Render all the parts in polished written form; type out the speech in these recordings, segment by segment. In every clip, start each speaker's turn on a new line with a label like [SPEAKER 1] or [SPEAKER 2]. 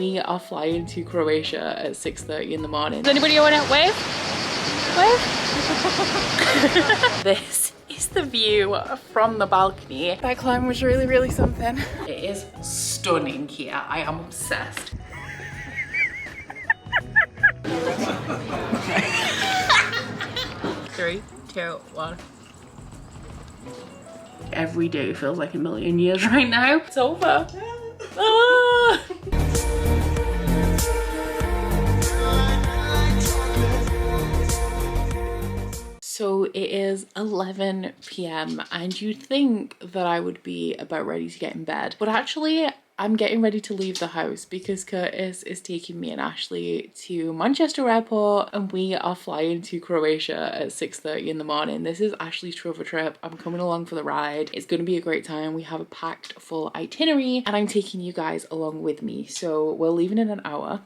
[SPEAKER 1] We are flying to Croatia at 6:30 in the morning. Does anybody want to wave? Wave? This is the view from the balcony. That climb was really, really something. It is stunning here. I am obsessed. 3, 2, 1. Every day feels like a million years right now. It's over. Ah! So it is 11 p.m. and you'd think that I would be about ready to get in bed, but actually I'm getting ready to leave the house because Curtis is taking me and Ashley to Manchester Airport and we are flying to Croatia at 6:30 in the morning. This is Ashley's Trovatrip. I'm coming along for the ride. It's going to be a great time. We have a packed full itinerary and I'm taking you guys along with me. So we're leaving in an hour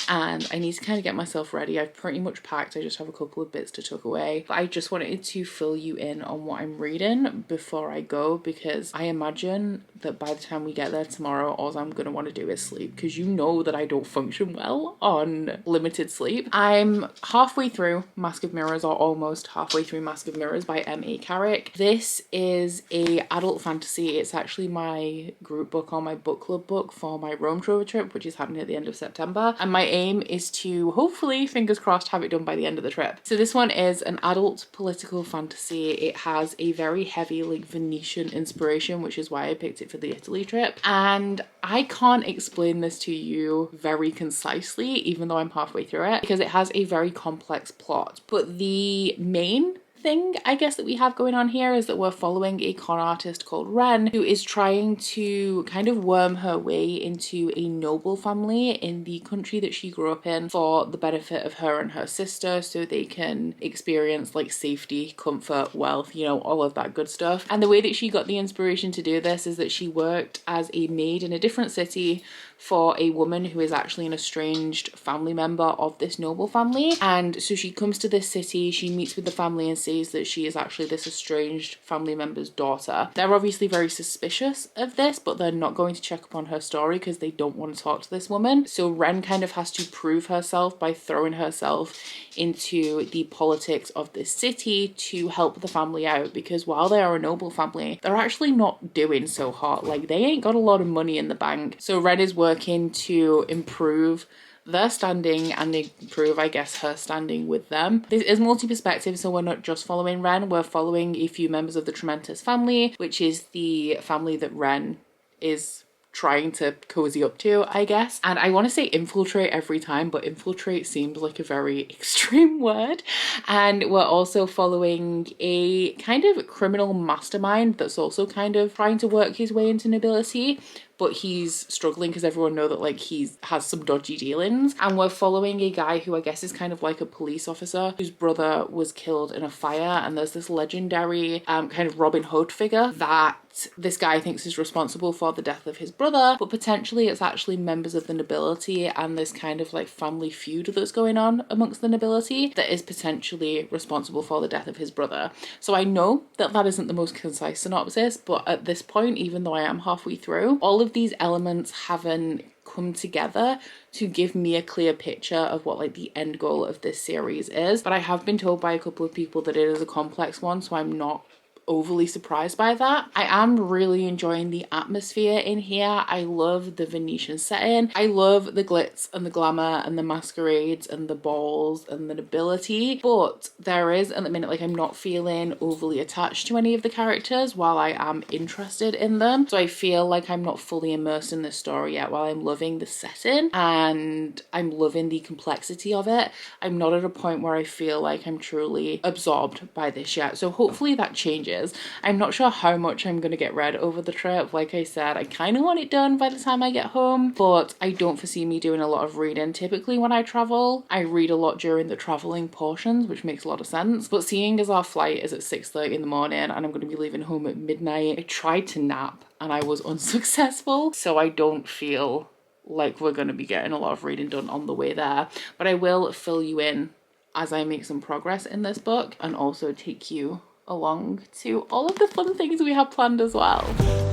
[SPEAKER 1] and I need to kind of get myself ready. I've pretty much packed. I just have a couple of bits to tuck away. But I just wanted to fill you in on what I'm reading before I go because I imagine that by the time we get there tomorrow, all I'm gonna want to do is sleep because you know that I don't function well on limited sleep. I'm halfway through Mask of Mirrors, or almost halfway through Mask of Mirrors by M.A. Carrick. This is a adult fantasy. It's actually my group book or my book club book for my Rome Trovatrip, which is happening at the end of September. And my aim is to hopefully, fingers crossed, have it done by the end of the trip. So this one is an adult political fantasy. It has a very heavy like Venetian inspiration, which is why I picked it for the Italy trip. And I can't explain this to you very concisely, even though I'm halfway through it, because it has a very complex plot. But the main thing I guess that we have going on here is that we're following a con artist called Ren who is trying to kind of worm her way into a noble family in the country that she grew up in for the benefit of her and her sister so they can experience like safety, comfort, wealth, you know, all of that good stuff. And the way that she got the inspiration to do this is that she worked as a maid in a different city for a woman who is actually an estranged family member of this noble family. And so she comes to this city, she meets with the family and sees that she is actually this estranged family member's daughter. They're obviously very suspicious of this, but they're not going to check up on her story because they don't want to talk to this woman. So Ren kind of has to prove herself by throwing herself into the politics of this city to help the family out, because while they are a noble family, they're actually not doing so hot. Like, they ain't got a lot of money in the bank. So Ren is working to improve their standing and improve, I guess, her standing with them. This is multi-perspective, so we're not just following Ren, we're following a few members of the Trementus family, which is the family that Ren is trying to cozy up to, I guess. And I want to say infiltrate every time, but infiltrate seems like a very extreme word. And we're also following a kind of criminal mastermind that's also kind of trying to work his way into nobility, but he's struggling because everyone know that like he has some dodgy dealings. And we're following a guy who I guess is kind of like a police officer whose brother was killed in a fire, and there's this legendary kind of Robin Hood figure that this guy thinks is responsible for the death of his brother, but potentially it's actually members of the nobility and this kind of like family feud that's going on amongst the nobility that is potentially responsible for the death of his brother. So I know that that isn't the most concise synopsis, but at this point, even though I am halfway through, all of these elements haven't come together to give me a clear picture of what like the end goal of this series is. But I have been told by a couple of people that it is a complex one, so I'm not overly surprised by that. I am really enjoying the atmosphere in here. I love the Venetian setting. I love the glitz and the glamour and the masquerades and the balls and the nobility, but there is at the minute like I'm not feeling overly attached to any of the characters while I am interested in them. So I feel like I'm not fully immersed in this story yet. While I'm loving the setting and I'm loving the complexity of it, I'm not at a point where I feel like I'm truly absorbed by this yet. So hopefully that changes. I'm not sure how much I'm going to get read over the trip. Like I said, I kind of want it done by the time I get home, but I don't foresee me doing a lot of reading. Typically when I travel, I read a lot during the traveling portions, which makes a lot of sense. But seeing as our flight is at 6:30 in the morning and I'm going to be leaving home at midnight, I tried to nap and I was unsuccessful. So I don't feel like we're going to be getting a lot of reading done on the way there. But I will fill you in as I make some progress in this book and also take you along to all of the fun things we have planned as well.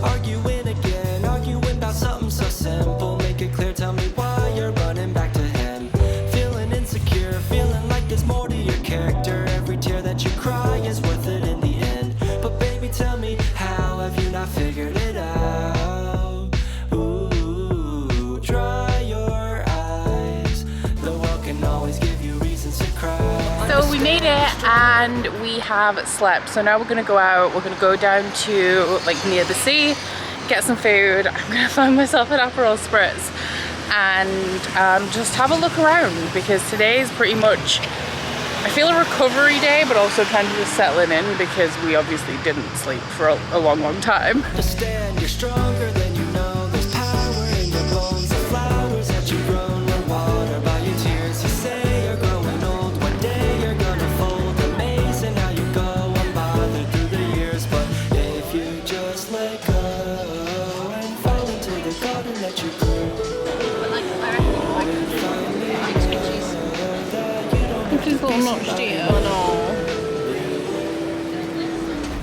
[SPEAKER 2] Arguing again, arguing about something so simple. Make it clear, tell me why you're
[SPEAKER 1] and we have slept. So now we're gonna go out. We're gonna go down to like near the sea, get some food. I'm gonna find myself an Aperol Spritz and just have a look around, because today is pretty much, I feel, a recovery day, but also kind of just settling in because we obviously didn't sleep for a long time.
[SPEAKER 2] Understand you're stronger than you know. There's power in your bones. The flowers that you've grown were watered by your tears. You say you're growing old. One day you're gonna fold. Amazing how you go unbothered through the years. But if you just let go and fall into the garden that you grew.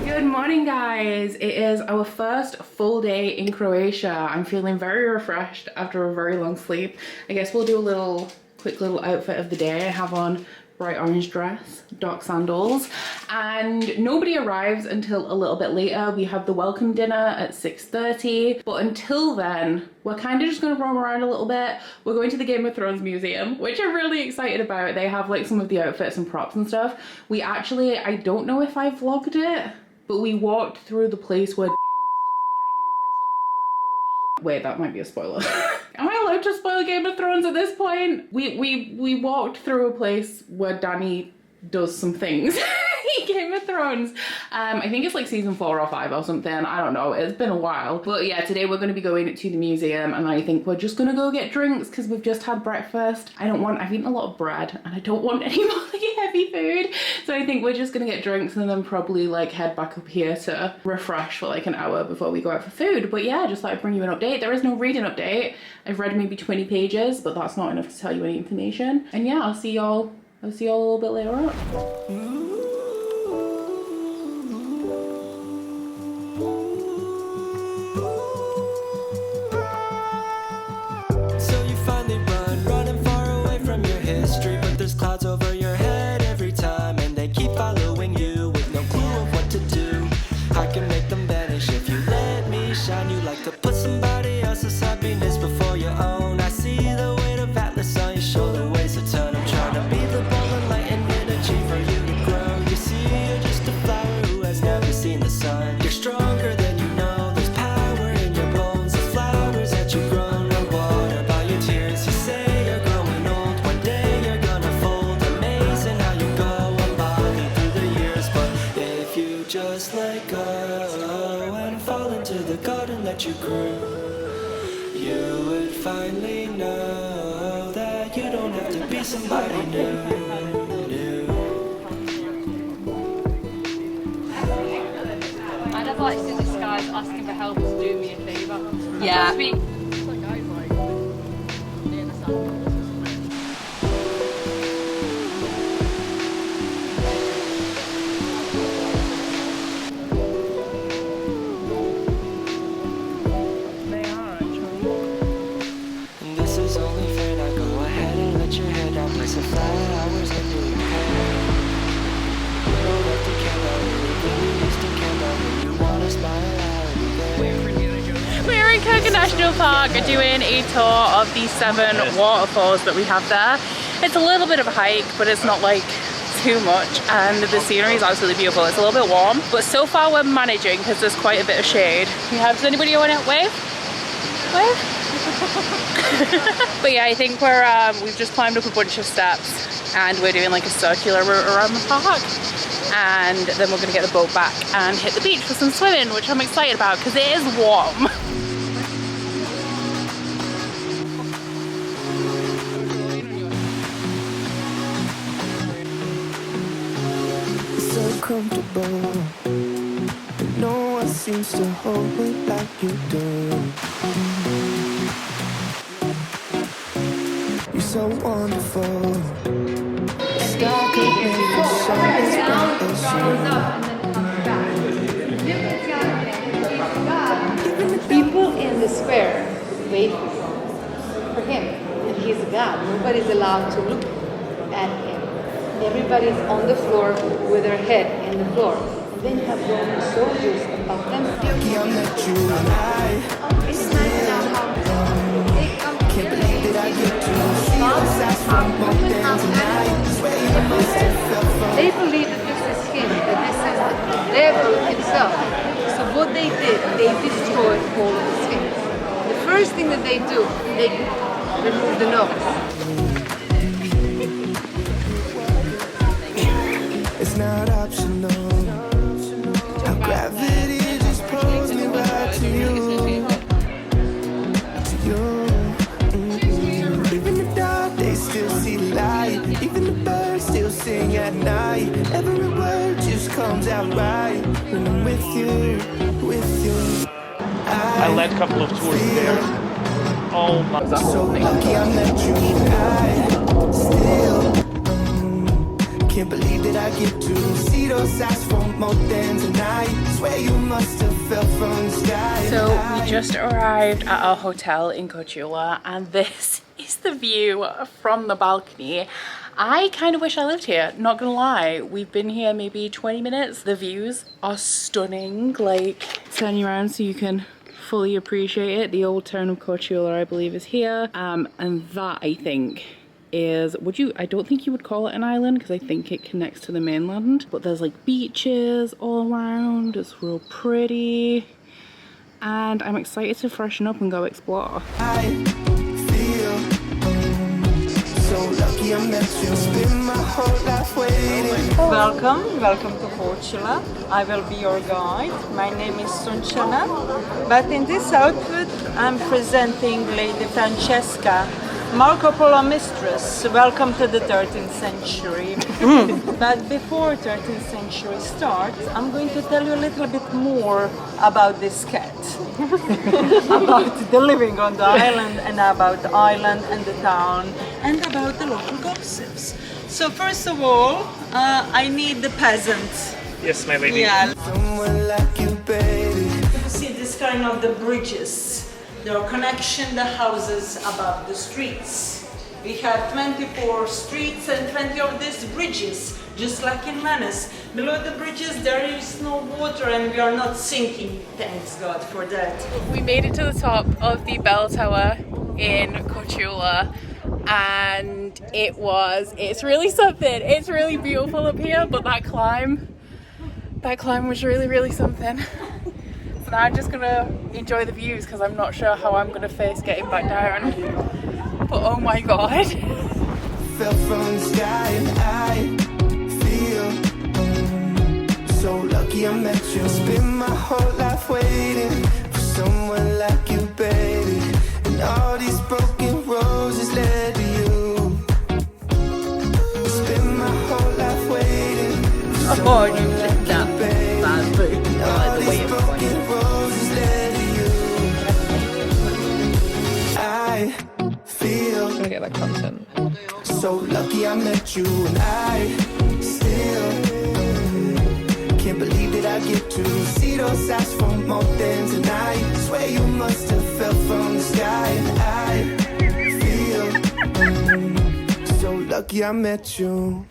[SPEAKER 1] Good morning, guys. It is our first full day in Croatia. I'm feeling very refreshed after a very long sleep. I guess we'll do a quick little outfit of the day. I have on bright orange dress, dark sandals, and nobody arrives until a little bit later. We have the welcome dinner at 6:30, but until then we're kind of just gonna roam around a little bit. We're going to the Game of Thrones museum, which I'm really excited about. They have like some of the outfits and props and stuff. We actually, I don't know if I vlogged it, but we walked through the place where wait, that might be a spoiler. Am I allowed to spoil Game of Thrones at this point? We walked through a place where Dany does some things in Game of Thrones. I think it's like season 4 or 5 or something. I don't know. It's been a while. But yeah, today we're going to be going to the museum, and I think we're just going to go get drinks because we've just had breakfast. I've eaten a lot of bread and I don't want any more like heavy food. So I think we're just going to get drinks and then probably like head back up here to refresh for like an hour before we go out for food. But yeah, just thought I'd bring you an update. There is no reading update. I've read maybe 20 pages, but that's not enough to tell you any information. And yeah, I'll see y'all a little bit later on.
[SPEAKER 2] Clouds over your head every time, and they keep following you with no clue of what to do. I can make them vanish if you let me shine. You like to put somebody else's happiness before your own. I see the weight of Atlas on your shoulder, ways to turn. I'm trying to be the ball and light and energy for you to grow. You see, you're just a flower who has never seen the sun. You're stronger than you know. There's power in your bones. The flowers that you've grown are watered by your tears. You say you're growing old. One day you're gonna just let go and fall into the garden that you grew. You would finally know that you don't have to be somebody new.
[SPEAKER 3] I'd have liked to disguise asking for help to do me a favour.
[SPEAKER 1] Yeah. We're in Korcula National Park doing a tour of the 7 waterfalls that we have there. It's a little bit of a hike, but it's not like too much, and the scenery is absolutely beautiful. It's a little bit warm, but so far we're managing because there's quite a bit of shade. Does anybody want to wave? Wave? But yeah, I think we've just climbed up a bunch of steps and we're doing like a circular route around the park, and then we're gonna get the boat back and hit the beach for some swimming, which I'm excited about because it is warm.
[SPEAKER 2] So comfortable, but no one seems to hold me like you do. You're so wonderful. Sky could never shine as bright as you.
[SPEAKER 3] People in the square wait for him, and he's a god. Nobody's allowed to look at him. Everybody's on the floor with their head in the floor. And then you have Roman soldiers above them.
[SPEAKER 2] I met you and I.
[SPEAKER 3] It's nice now how they come
[SPEAKER 2] Can't believe that I get to see us as from both ends and I.
[SPEAKER 3] They believe that this is emperor himself. So what they did, they destroyed all of the Sphinx. The first thing that they do, they remove the nose.
[SPEAKER 2] It's not optional. How gravity just pulls me right to you. To you. Even the dark, they still see light. Even the birds still sing at night. Every word just comes out right when I'm with you, with you.
[SPEAKER 4] I led a couple of tours there. Oh my god.
[SPEAKER 2] So lucky I met you. I still can't believe that I get to see those eyes for more than tonight. Swear you must have fell from the sky.
[SPEAKER 1] So we just arrived at our hotel in Korcula, and this is the view from the balcony. I kind of wish I lived here, not gonna lie. We've been here maybe 20 minutes. The views are stunning. Like, turn you around so you can fully appreciate it. The old town of Korcula, I believe, is here. And that, I think, is, I don't think you would call it an island because I think it connects to the mainland, but there's like beaches all around. It's real pretty, and I'm excited to freshen up and go explore.
[SPEAKER 2] I feel so lucky I met you. Spend my whole life waiting.
[SPEAKER 5] Welcome to Korcula. I will be your guide. My name is Sunchana, but in this outfit I'm presenting Lady Francesca, Marco Polo mistress. Welcome to the 13th century. But before 13th century starts, I'm going to tell you a little bit more about this cat. About the living on the island, and about the island and the town, and about the local gossips. So first of all, I need the peasant.
[SPEAKER 4] Yes, my lady.
[SPEAKER 5] Yeah.
[SPEAKER 2] Someone like you, baby.
[SPEAKER 5] See this kind of the bridges. There are connection the houses above the streets. We have 24 streets and 20 of these bridges, just like in Venice. Below the bridges there is no water and we are not sinking, thanks God for that.
[SPEAKER 1] We made it to the top of the bell tower in Korcula, and it's really something. It's really beautiful up here, but that climb was really, really something. So now I'm just gonna enjoy the views because I'm not sure how I'm gonna face getting back down. But oh my god.
[SPEAKER 2] Fell from the sky and I feel so lucky I met you. Spend my whole life waiting for someone like you, baby. And all these broken roses led to you. Spend my whole life waiting for someone like you, baby. And all these broken roses led to you. I feel
[SPEAKER 1] Get that content.
[SPEAKER 2] so lucky I met you, and I still can't believe that I get to see those eyes for more than tonight. Swear you must have fell from the sky, and I feel so lucky I met you.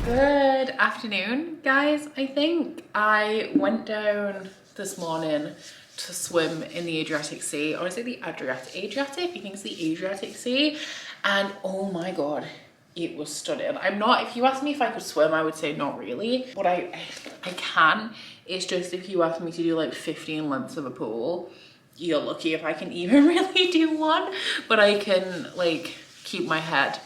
[SPEAKER 1] Good afternoon, guys. I think I went down this morning to swim in the Adriatic Sea, or is it the Adriatic? I think it's the Adriatic Sea, and oh my god, it was stunning. If you asked me if I could swim, I would say not really, but I can. It's just if you ask me to do like 15 lengths of a pool, you're lucky if I can even really do one, but I can like keep my head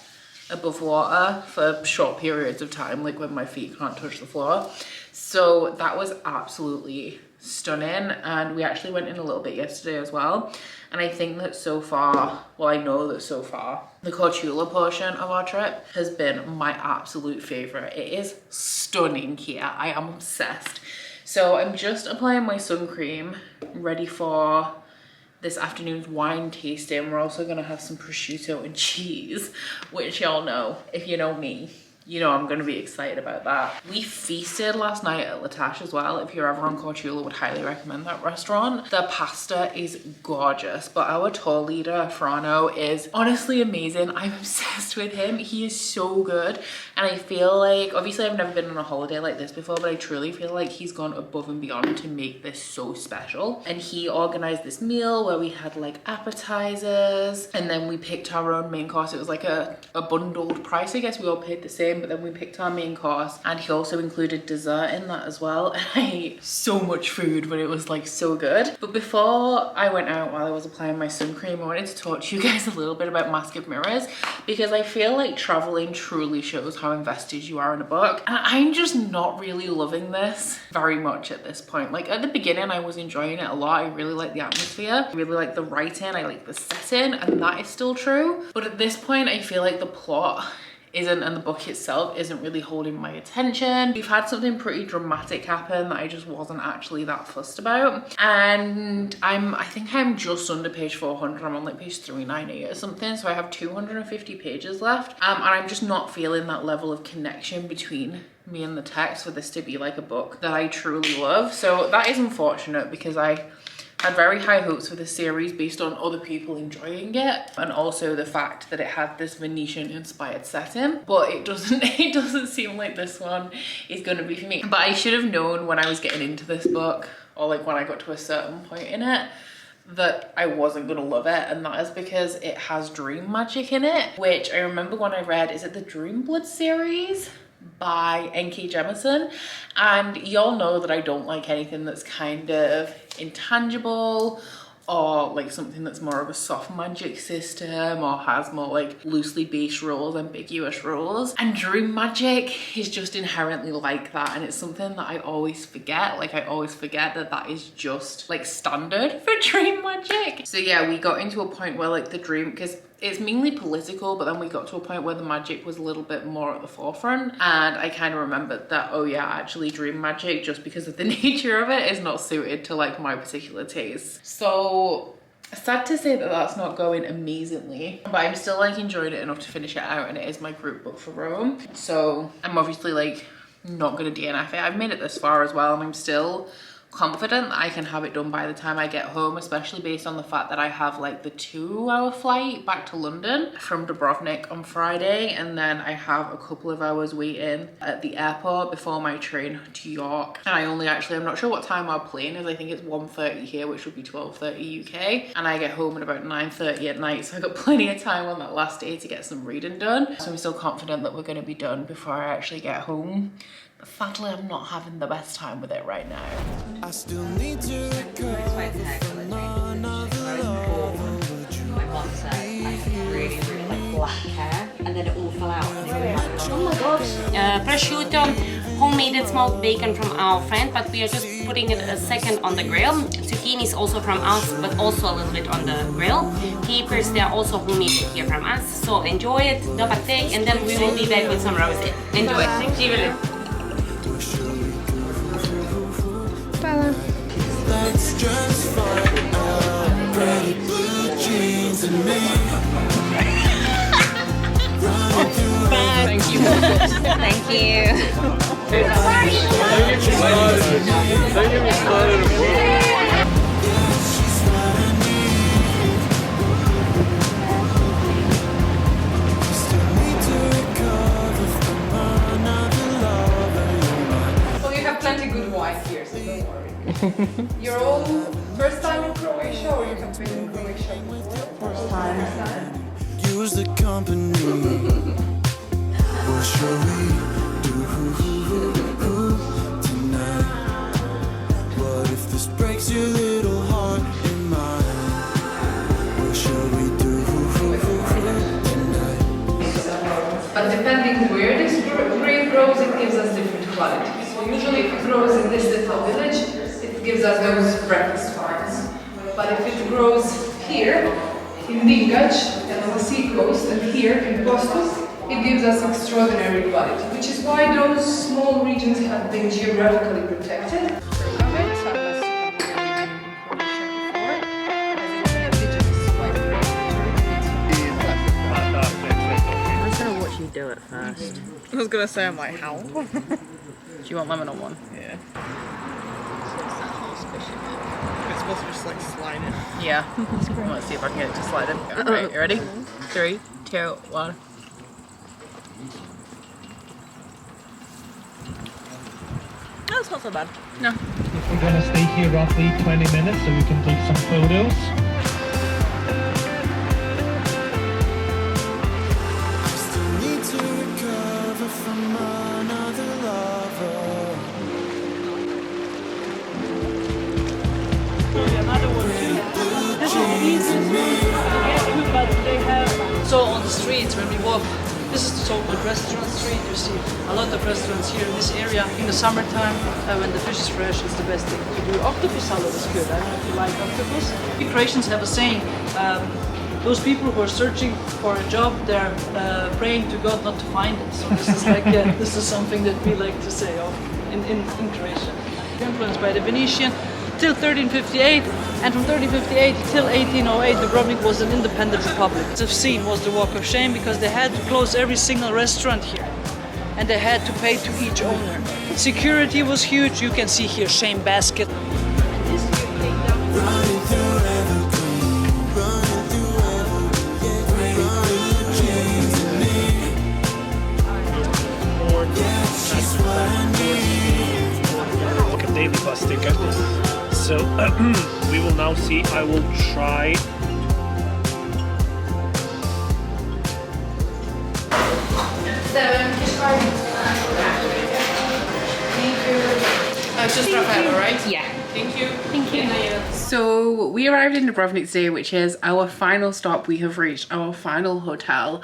[SPEAKER 1] above water for short periods of time, like when my feet can't touch the floor. So that was absolutely stunning, and we actually went in a little bit yesterday as well, and I think that so far, well, I know that so far the Korcula portion of our trip has been my absolute favorite. It is stunning here. I am obsessed. So I'm just applying my sun cream, ready for this afternoon's wine tasting. We're also gonna have some prosciutto and cheese, which y'all know, if you know me, you know I'm gonna be excited about that. We feasted last night at Latash as well. If you're ever on Korcula, would highly recommend that restaurant. The pasta is gorgeous, but our tour leader, Frano, is honestly amazing. I'm obsessed with him. He is so good. And I feel like, obviously I've never been on a holiday like this before, but I truly feel like he's gone above and beyond to make this so special. And he organized this meal where we had like appetizers, and then we picked our own main course. It was like a bundled price, I guess. We all paid the same. in, but then we picked our main course and he also included dessert in that as well. And I ate so much food, but it was like so good. But before I went out, while I was applying my sun cream, I wanted to talk to you guys a little bit about Mask of Mirrors, because I feel like traveling truly shows how invested you are in a book. And I'm just not really loving this very much at this point. Like at the beginning, I was enjoying it a lot. I really like the atmosphere. I really like the writing. I like the setting, and that is still true. But at this point, I feel like the plot isn't, and the book itself isn't really holding my attention. We've had something pretty dramatic happen that I just wasn't actually that fussed about. And I think I'm just under page 400. I'm on like page 398 or something. So I have 250 pages left. And I'm just not feeling that level of connection between me and the text for this to be like a book that I truly love. So that is unfortunate, because I had very high hopes for this series based on other people enjoying it, and also the fact that it had this Venetian inspired setting, but it doesn't seem like this one is going to be for me. But I should have known when I was getting into this book, or like when I got to a certain point in it, that I wasn't gonna love it, and that is because it has dream magic in it, which I remember when I read, is it the Dreamblood series by N.K. Jemisin? And y'all know that I don't like anything that's kind of intangible, or like something that's more of a soft magic system, or has more like loosely based rules, ambiguous rules. And dream magic is just inherently like that, and it's something that I always forget. Like I always forget that that is just like standard for dream magic. So yeah, we got into a point where like the dream, because it's mainly political, but then we got to a point where the magic was a little bit more at the forefront, and I kind of remembered that, oh yeah, actually dream magic, just because of the nature of it, is not suited to like my particular taste. So sad to say that that's not going amazingly, but I'm still like enjoying it enough to finish it out, and it is my group book for Rome. So I'm obviously like not gonna DNF it. I've made it this far as well, and I'm still confident that I can have it done by the time I get home, especially based on the fact that I have like the 2-hour flight back to London from Dubrovnik on Friday, and then I have a couple of hours waiting at the airport before my train to York. And I'm not sure what time our plane is. I think it's 1:30 here, which would be 12:30 UK, and I get home at about 9:30 at night, so I got plenty of time on that last day to get some reading done. So I'm still confident that we're going to be done before I actually get home. Sadly, I'm not having the best time with it right now.
[SPEAKER 2] I still need to recover from none of the love.
[SPEAKER 6] My mom said I had really, really like black hair, and then it all fell out. Oh my gosh! Prosciutto, homemade smoked bacon from our friend, but we are just putting it a second on the grill. Zucchini is also from us, but also a little bit on the grill. Capers, they are also homemade here from us. So enjoy it, dobar tek, and then we will be back with some rosé. Enjoy. Živjeli.
[SPEAKER 2] That's just fine. Pretty blue jeans and me.
[SPEAKER 6] Thank you. Thank you.
[SPEAKER 4] Don't get me started.
[SPEAKER 7] Plenty good wine here, so don't worry. You're all first time in Croatia, or you have been in Croatia before? First time.
[SPEAKER 2] Use the company. What shall we do tonight? What if this breaks your little heart in mine? What shall we do tonight?
[SPEAKER 7] But depending where this grape grows, it gives us different qualities. Usually if it grows in this little village, it gives us those breakfast wines. But if it grows here, in Dingač, and on the sea coast, and here in Kostos, it gives us extraordinary quality, which is why those small regions have been geographically protected.
[SPEAKER 6] I'm just gonna watch you do it first.
[SPEAKER 8] I was gonna say, I'm like, how?
[SPEAKER 6] Do you want lemon or one?
[SPEAKER 8] Yeah. It's supposed to just like slide in.
[SPEAKER 6] Yeah. Let's see if I can get it to slide in. Alright, you ready? 3, 2, 1. No, it's not so bad. No.
[SPEAKER 9] We're gonna stay here roughly 20 minutes so we can take some photos.
[SPEAKER 2] Still need to recover from
[SPEAKER 10] streets when we walk. This is the so-called restaurant street. You see a lot of restaurants here in this area. In the summertime, when the fish is fresh, it's the best thing to do. Octopus salad is good. I don't know if you like octopus. We Croatians have a saying, those people who are searching for a job, they're praying to God not to find it. So this is like, this is something that we like to say in Croatia. Influenced by the Venetian till 1358, and from 1358 till 1808 Dubrovnik was an independent republic. The scene was the Walk of Shame because they had to close every single restaurant here and they had to pay to each owner. Security was huge. You can see here shame basket.
[SPEAKER 4] Like a daily bus ticket. So we will now see. I will try.
[SPEAKER 1] Just Rafaela, right?
[SPEAKER 6] Yeah.
[SPEAKER 1] Thank you.
[SPEAKER 6] Thank you.
[SPEAKER 1] So we arrived in Dubrovnik today, which is our final stop. We have reached our final hotel,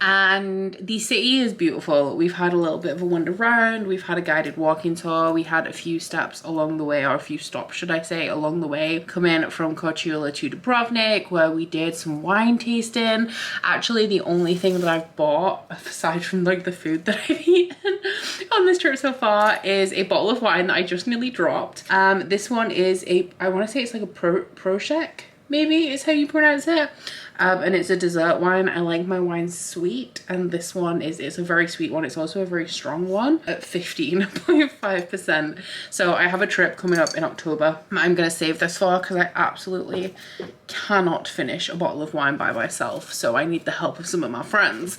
[SPEAKER 1] and the city is beautiful. We've had a little bit of a wander around. We've had a guided walking tour. We had a few steps along the way, or a few stops, should I say, along the way, coming from Korcula to Dubrovnik, where we did some wine tasting. Actually, the only thing that I've bought, aside from like the food that I've eaten on this trip so far, is a bottle of wine that I just nearly dropped. This one is I want to say it's like a Prošek, maybe is how you pronounce it. And it's a dessert wine. I like my wines sweet, and this one it's a very sweet one. It's also a very strong one at 15.5%. So I have a trip coming up in October I'm gonna save this for, because I absolutely cannot finish a bottle of wine by myself, so I need the help of some of my friends.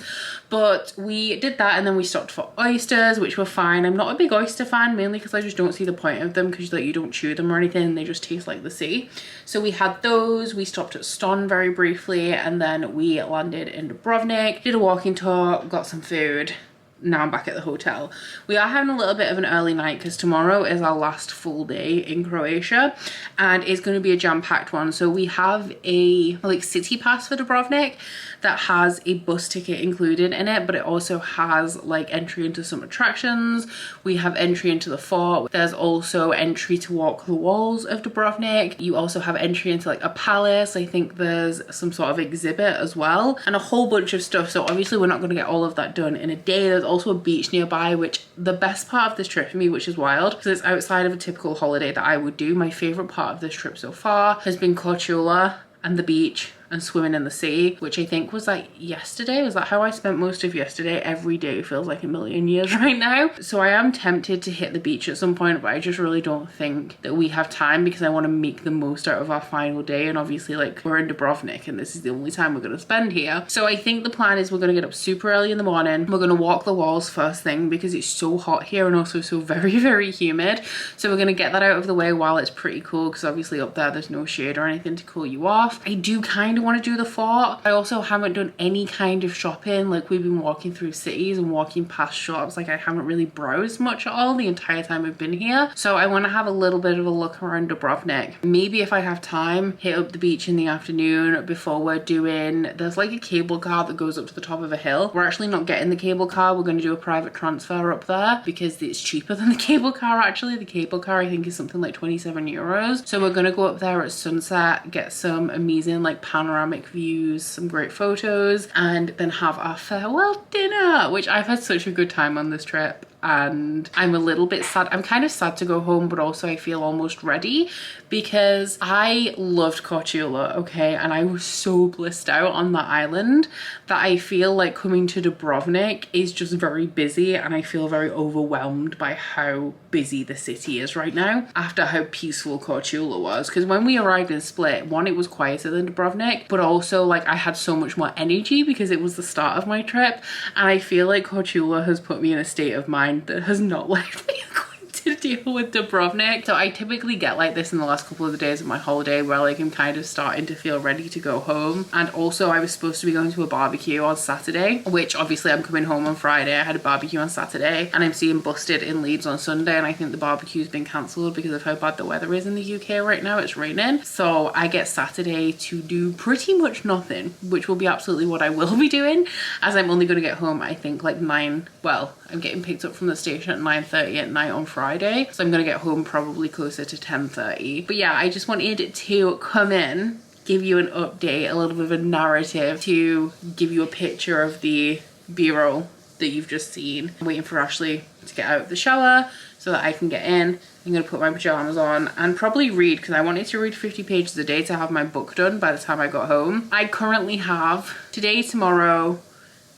[SPEAKER 1] But we did that, and then we stopped for oysters, which were fine. I'm not a big oyster fan, mainly because I just don't see the point of them, because like you don't chew them or anything, they just taste like the sea. So we had those. We stopped at Ston very briefly, and then we landed in Dubrovnik, did a walking tour, got some food. Now I'm back at the hotel. We are having a little bit of an early night because tomorrow is our last full day in Croatia, and it's going to be a jam-packed one. So we have a like city pass for Dubrovnik that has a bus ticket included in it, but it also has like entry into some attractions. We have entry into the fort. There's also entry to walk the walls of Dubrovnik. You also have entry into like a palace. I think there's some sort of exhibit as well, and a whole bunch of stuff. So obviously we're not going to get all of that done in a day. There's also a beach nearby, which the best part of this trip for me, which is wild because it's outside of a typical holiday that I would do. My favorite part of this trip so far has been Korcula and the beach and swimming in the sea, which I think was like yesterday. Was that how I spent most of yesterday? Every day feels like a million years right now. So I am tempted to hit the beach at some point, but I just really don't think that we have time, because I want to make the most out of our final day. And obviously like we're in Dubrovnik and this is the only time we're going to spend here. So I think the plan is we're going to get up super early in the morning. We're going to walk the walls first thing because it's so hot here and also so very, very humid. So we're going to get that out of the way while it's pretty cool, because obviously up there there's no shade or anything to cool you off. I do kind of want to do the fort. I also haven't done any kind of shopping. Like we've been walking through cities and walking past shops. Like I haven't really browsed much at all the entire time I've been here. So I want to have a little bit of a look around Dubrovnik. Maybe if I have time, hit up the beach in the afternoon before we're doing, there's like a cable car that goes up to the top of a hill. We're actually not getting the cable car. We're going to do a private transfer up there because it's cheaper than the cable car. Actually, the cable car I think is something like 27 euros. So we're going to go up there at sunset, get some amazing like panoramic views, some great photos, and then have our farewell dinner, which I've had such a good time on this trip. And I'm a little bit sad. I'm kind of sad to go home, but also I feel almost ready because I loved Korcula, okay? And I was so blissed out on that island that I feel like coming to Dubrovnik is just very busy, and I feel very overwhelmed by how busy the city is right now after how peaceful Korcula was. Because when we arrived in Split, one, it was quieter than Dubrovnik, but also like I had so much more energy because it was the start of my trip, and I feel like Korcula has put me in a state of mind that has not left me a good to deal with Dubrovnik. So I typically get like this in the last couple of the days of my holiday where like I'm kind of starting to feel ready to go home. And also I was supposed to be going to a barbecue on Saturday, which obviously I'm coming home on Friday. I had a barbecue on Saturday and I'm seeing Busted in Leeds on Sunday, and I think the barbecue's been cancelled because of how bad the weather is in the UK right now. It's raining. So I get Saturday to do pretty much nothing, which will be absolutely what I will be doing, as I'm only going to get home I think like 9, well, I'm getting picked up from the station at 9:30 at night on Friday, so I'm going to get home probably closer to 10:30. But yeah, I just wanted to come in, give you an update, a little bit of a narrative, to give you a picture of the B-roll that you've just seen. I'm waiting for Ashley to get out of the shower so that I can get in. I'm going to put my pajamas on and probably read, because I wanted to read 50 pages a day to have my book done by the time I got home. I currently have today, tomorrow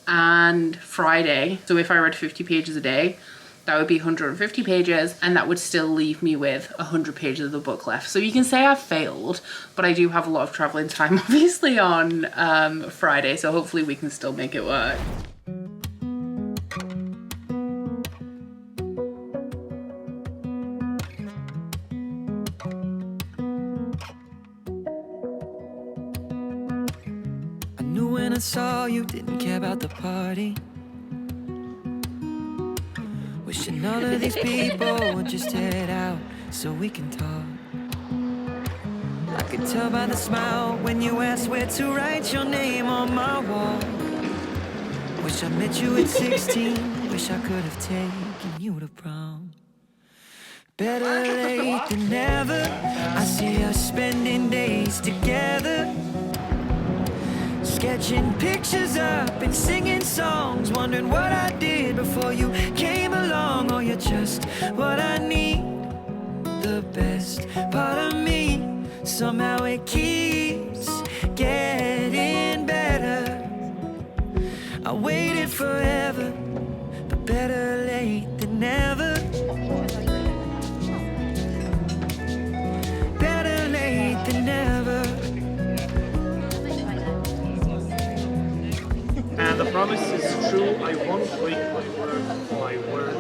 [SPEAKER 1] and Friday. So if I read 50 pages a day, that would be 150 pages, and that would still leave me with 100 pages of the book left. So you can say I've failed, but I do have a lot of traveling time obviously on Friday, so hopefully we can still make it work.
[SPEAKER 2] When I saw you, didn't care about the party. Wishing all of these people would just head out so we can talk. I could tell by the smile when you asked where to write your name on my wall. Wish I met you at 16. Wish I could have taken you to prom. Better late than never. I see us spending days together, sketching pictures up and singing songs, wondering what I did before you came along. Oh, you're just what I need, the best part of me. Somehow it keeps getting better. I waited forever, but better late than never. Better late than never.
[SPEAKER 4] And the promise is true, I won't break my word.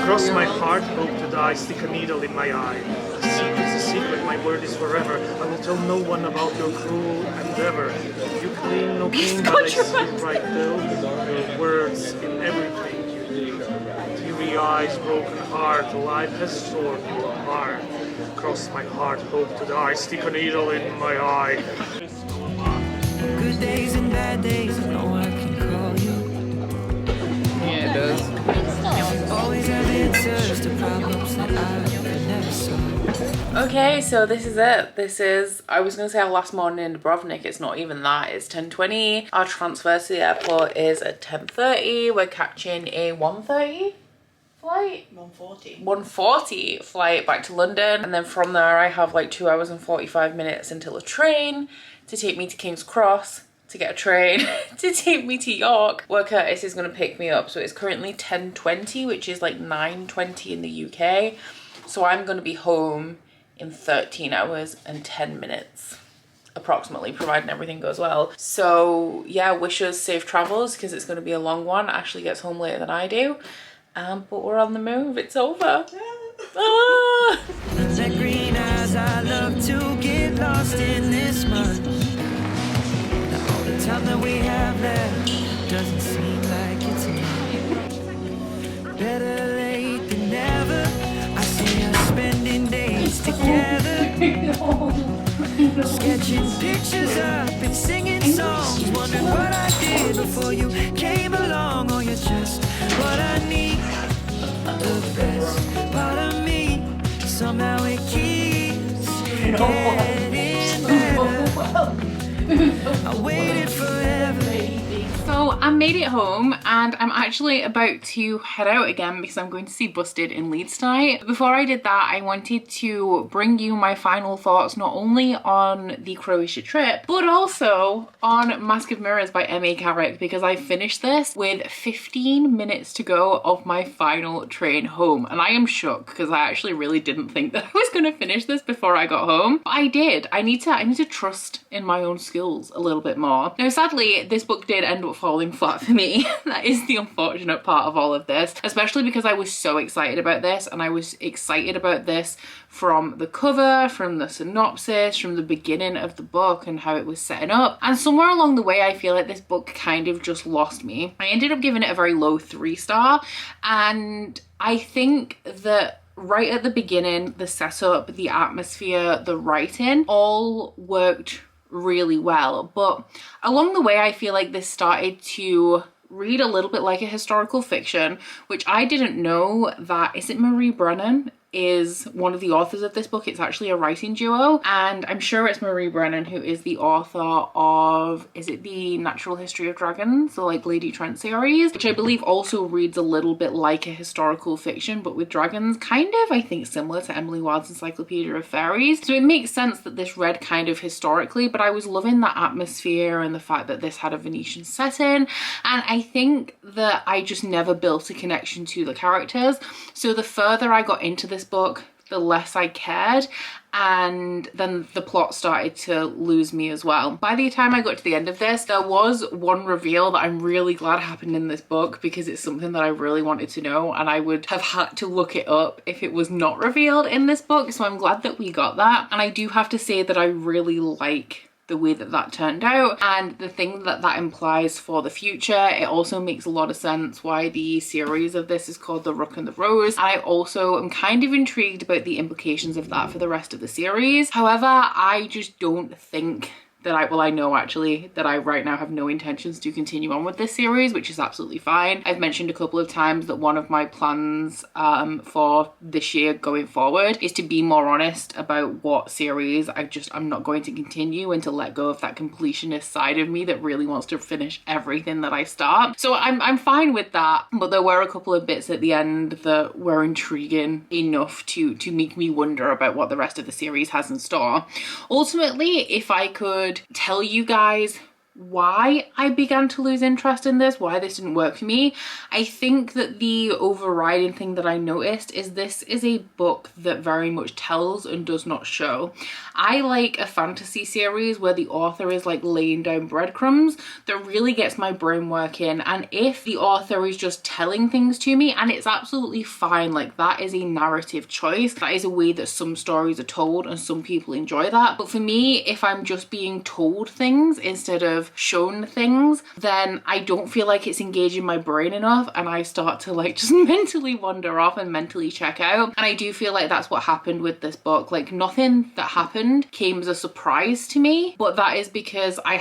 [SPEAKER 4] Cross my heart, hope to die, stick a needle in my eye. The secret's a secret, my word is forever. I will tell no one about your cruel endeavor. You claim no pain, but I see right though. Your words in everything you do. Teary eyes, broken heart, life has torn you apart. Cross my heart, hope to die, stick a needle in my eye.
[SPEAKER 2] Good days and bad days, I know I can call you.
[SPEAKER 1] Yeah, it does.
[SPEAKER 2] Always have answers to problems that I could never solve.
[SPEAKER 1] Okay, so this is it. This is, I was going to say our last morning in Dubrovnik. It's not even that. It's 10:20. Our transfer to the airport is at 10:30. We're catching a 1:30 flight? 1:40 flight back to London. And then from there I have like 2 hours and 45 minutes until a train to take me to King's Cross, to get a train to take me to York, where Curtis is going to pick me up. So it's currently 10:20, which is like 9:20 in the UK. So I'm going to be home in 13 hours and 10 minutes approximately, providing everything goes well. So yeah, wish us safe travels, because it's going to be a long one. Ashley gets home later than I do, but we're on the move. It's over. Ah!
[SPEAKER 2] That green eyes, I love to get lost in this month. All the time that we have left doesn't seem like it's enough. Better late than never. I see us spending days together, sketching pictures up and singing songs, wondering what I did before you came along. Oh, you're just what I need, the best part of me. Somehow it keeps getting better. I waited forever.
[SPEAKER 1] So I made it home, and I'm actually about to head out again because I'm going to see Busted in Leeds tonight. Before I did that, I wanted to bring you my final thoughts, not only on the Croatia trip, but also on Mask of Mirrors by M.A. Carrick, because I finished this with 15 minutes to go of my final train home. And I am shook, because I actually really didn't think that I was going to finish this before I got home. But I did. I need to trust in my own skills a little bit more. Now, sadly, this book did end up falling flat for me. That is the unfortunate part of all of this, especially because I was so excited about this, and I was excited about this from the cover, from the synopsis, from the beginning of the book and how it was setting up. And somewhere along the way, I feel like this book kind of just lost me. I ended up giving it a very low 3-star, and I think that right at the beginning, the setup, the atmosphere, the writing all worked really well. But along the way, I feel like this started to read a little bit like a historical fiction, which I didn't know that, is it Marie Brennan is one of the authors of this book. It's actually a writing duo, and I'm sure it's Marie Brennan who is the author of, is it the Natural History of Dragons, the like Lady Trent series, which I believe also reads a little bit like a historical fiction but with dragons, kind of, I think, similar to Emily Wilde's Encyclopedia of Fairies. So it makes sense that this read kind of historically, but I was loving that atmosphere and the fact that this had a Venetian setting, and I think that I just never built a connection to the characters. So the further I got into this book, the less I cared, and then the plot started to lose me as well. By the time I got to the end of this, there was one reveal that I'm really glad happened in this book, because it's something that I really wanted to know, and I would have had to look it up if it was not revealed in this book. So I'm glad that we got that, and I do have to say that I really like the way that that turned out and the thing that that implies for the future. It also makes a lot of sense why the series of this is called The Rook and the Rose, and I also am kind of intrigued about the implications of that for the rest of the series. However, I just don't think that I know actually that I right now have no intentions to continue on with this series, which is absolutely fine. I've mentioned a couple of times that one of my plans for this year going forward is to be more honest about what series I'm not going to continue, and to let go of that completionist side of me that really wants to finish everything that I start. So I'm fine with that, but there were a couple of bits at the end that were intriguing enough to make me wonder about what the rest of the series has in store. Ultimately, if I could tell you guys why I began to lose interest in this, why this didn't work for me, I think that the overriding thing that I noticed is this is a book that very much tells and does not show. I like a fantasy series where the author is like laying down breadcrumbs that really gets my brain working, and if the author is just telling things to me, and it's absolutely fine, like that is a narrative choice, that is a way that some stories are told and some people enjoy that. But for me, if I'm just being told things instead of shown things, then I don't feel like it's engaging my brain enough, and I start to like just mentally wander off and mentally check out. And I do feel like that's what happened with this book. Like nothing that happened came as a surprise to me, but that is because I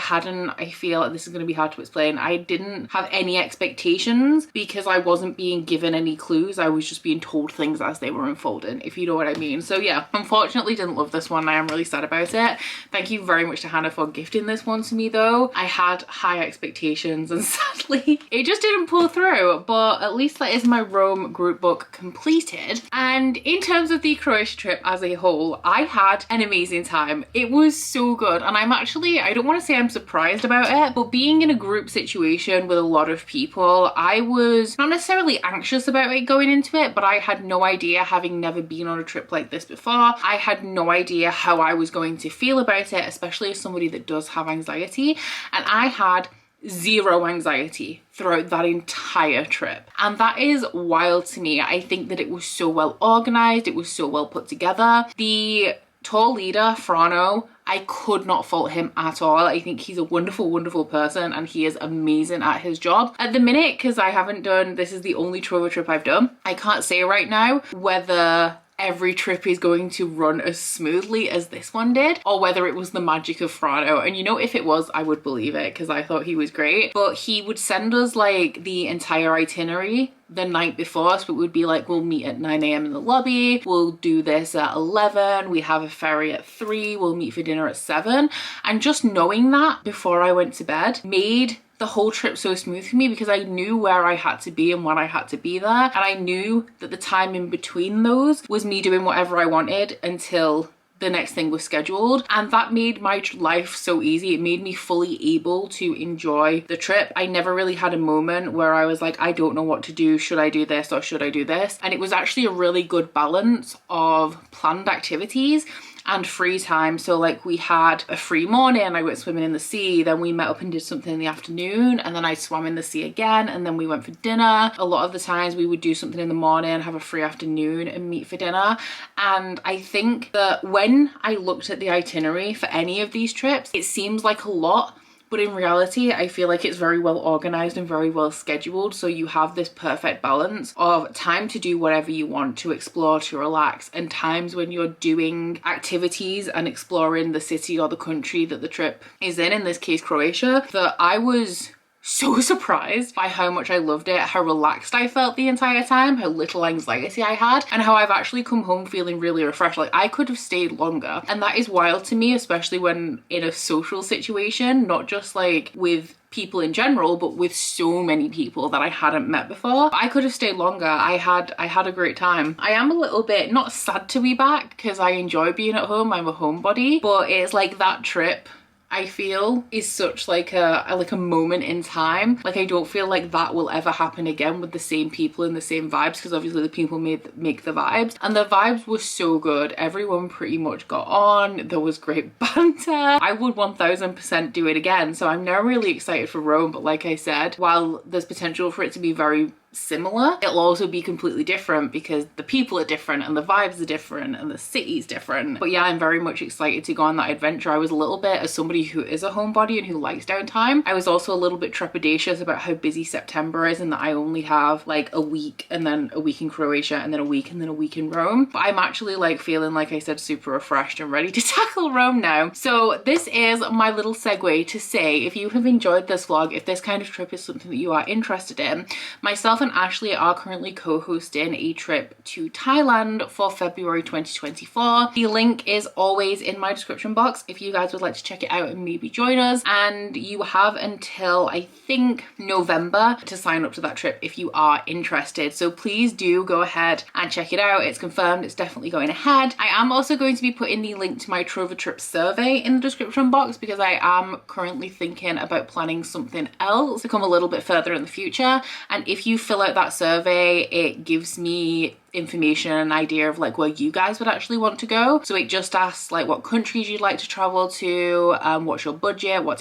[SPEAKER 1] feel like this is going to be hard to explain, I didn't have any expectations because I wasn't being given any clues. I was just being told things as they were unfolding, if you know what I mean. So yeah, unfortunately didn't love this one. I am really sad about it. Thank you very much to Hannah for gifting this one to me though. I had high expectations and sadly it just didn't pull through, but at least that is my Rome group book completed. And in terms of the Croatia trip as a whole, I had an amazing time. It was so good, and I don't want to say I'm surprised about it, but being in a group situation with a lot of people, I was not necessarily anxious about it going into it, but I had no idea, having never been on a trip like this before, I had no idea how I was going to feel about it, especially as somebody that does have anxiety. And I had zero anxiety throughout that entire trip, and that is wild to me. I think that it was so well organized, it was so well put together. The tour leader, Frano, I could not fault him at all. I think he's a wonderful, wonderful person, and he is amazing at his job. At the minute, because I haven't done, this is the only Trovatrip I've done, I can't say right now whether every trip is going to run as smoothly as this one did, or whether it was the magic of Frano. And you know, if it was, I would believe it, because I thought he was great. But he would send us like the entire itinerary the night before, so it would be like, we'll meet at 9 AM in the lobby, we'll do this at 11, we have a ferry at 3, we'll meet for dinner at 7. And just knowing that before I went to bed made the whole trip so smooth for me, because I knew where I had to be and when I had to be there, and I knew that the time in between those was me doing whatever I wanted until the next thing was scheduled, and that made my life so easy. It made me fully able to enjoy the trip. I never really had a moment where I was like, I don't know what to do, should I do this or should I do this? And it was actually a really good balance of planned activities and free time. So like we had a free morning, I went swimming in the sea, then we met up and did something in the afternoon, and then I swam in the sea again, and then we went for dinner. A lot of the times we would do something in the morning, have a free afternoon and meet for dinner. And I think that when I looked at the itinerary for any of these trips, it seems like a lot, but in reality, I feel like it's very well organized and very well scheduled. So you have this perfect balance of time to do whatever you want, to explore, to relax, and times when you're doing activities and exploring the city or the country that the trip is in this case, Croatia, that I was so surprised by how much I loved it, how relaxed I felt the entire time, how little anxiety I had, and how I've actually come home feeling really refreshed. Like I could have stayed longer, and that is wild to me, especially when in a social situation, not just like with people in general, but with so many people that I hadn't met before. I could have stayed longer. I had a great time. I am a little bit not sad to be back because I enjoy being at home. I'm a homebody, but it's like that trip, I feel, is such like a moment in time. Like I don't feel like that will ever happen again with the same people and the same vibes, because obviously the people make the vibes, and the vibes were so good. Everyone pretty much got on. There was great banter. I would 1000% do it again. So I'm now really excited for Rome, but like I said, while there's potential for it to be very similar, it'll also be completely different because the people are different and the vibes are different and the city's different. But yeah, I'm very much excited to go on that adventure. I was a little bit, as somebody who is a homebody and who likes downtime, I was also a little bit trepidatious about how busy September is and that I only have like a week and then a week in Croatia and then a week and then a week in Rome. But I'm actually like feeling, like I said, super refreshed and ready to tackle Rome now. So this is my little segue to say, if you have enjoyed this vlog, if this kind of trip is something that you are interested in, myself and Ashley are currently co-hosting a trip to Thailand for February 2024. The link is always in my description box if you guys would like to check it out and maybe join us. And you have until I think November to sign up to that trip if you are interested. So please do go ahead and check it out. It's confirmed, it's definitely going ahead. I am also going to be putting the link to my Trovatrip survey in the description box because I am currently thinking about planning something else to come a little bit further in the future. And if you fill out that survey, it gives me information and idea of like where you guys would actually want to go. So it just asks like what countries you'd like to travel to, what's your budget, what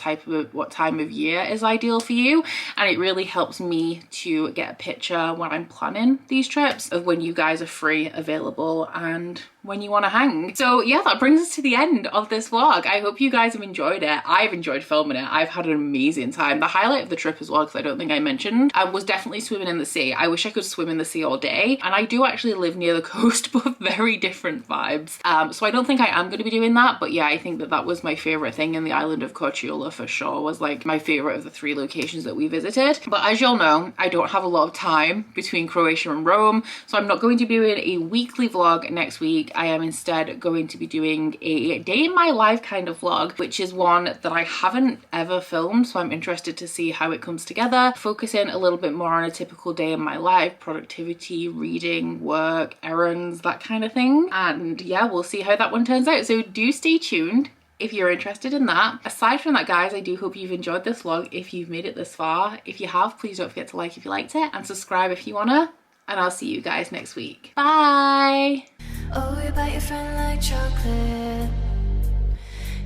[SPEAKER 1] time of year is ideal for you, and it really helps me to get a picture when I'm planning these trips of when you guys are free, available, and when you want to hang. So yeah, that brings us to the end of this vlog. I hope you guys have enjoyed it. I've enjoyed filming it. I've had an amazing time. The highlight of the trip as well, because I don't think I mentioned, was definitely swimming in the sea. I wish I could swim in the sea all day, and I do actually live near the coast, but very different vibes. So I don't think I am going to be doing that, but yeah, I think that that was my favorite thing in the island of Korcula for sure, was like my favorite of the 3 locations that we visited. But as you'll know, I don't have a lot of time between Croatia and Rome, so I'm not going to be doing a weekly vlog next week. I am instead going to be doing a day in my life kind of vlog, which is one that I haven't ever filmed, so I'm interested to see how it comes together, focusing a little bit more on a typical day in my life, productivity, reading, work, errands, that kind of thing. And yeah, we'll see how that one turns out, so do stay tuned if you're interested in that. Aside from that, guys, I do hope you've enjoyed this vlog if you've made it this far. If you have, please don't forget to like if you liked it and subscribe if you wanna, and I'll see you guys next week. Bye!
[SPEAKER 11] Oh, you bite your friend like chocolate.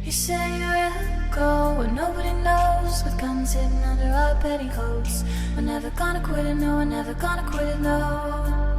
[SPEAKER 11] You say you will go where nobody knows, with guns hidden under our petticoats. We're never gonna quit it, no, we're never gonna quit it, no.